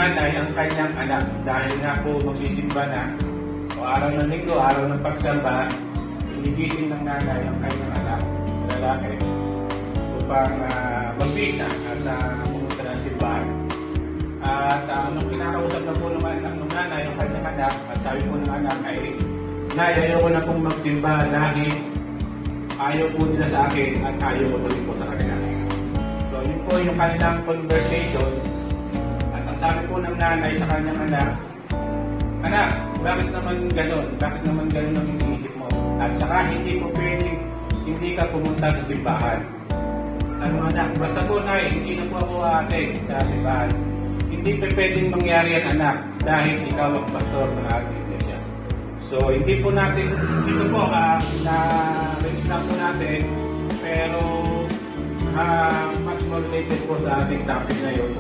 nanay ang kanyang anak dahil nga po magsisimba na o araw ng linggo, araw ng pagsamba, inigising ng nanay ang kanyang anak, lalaki, upang magbisa at pumunta ng simbahan. At nung kinakausap na po ng nanay ang kanyang anak, at sabi po ng anak ay, Nay, ayaw ko na pong magsimba dahil ayaw po nila sa akin at ayaw ko rin po sa kanila. So yun po yung kanilang conversation. At ang sabi po ng nanay sa kanyang anak, anak, bakit naman ganon? Bakit naman ganon ang iniisip mo? At saka hindi po pwedeng hindi ka pumunta sa simbahan. Ano anak, basta po Nay, hindi na po ako ate sa simbahan. Hindi pa pwedeng mangyari yan anak dahil ikaw ang pastor ng ating iglesia. So hindi po natin, dito po na-read lang po natin, pero much more related po sa ating topic na yun.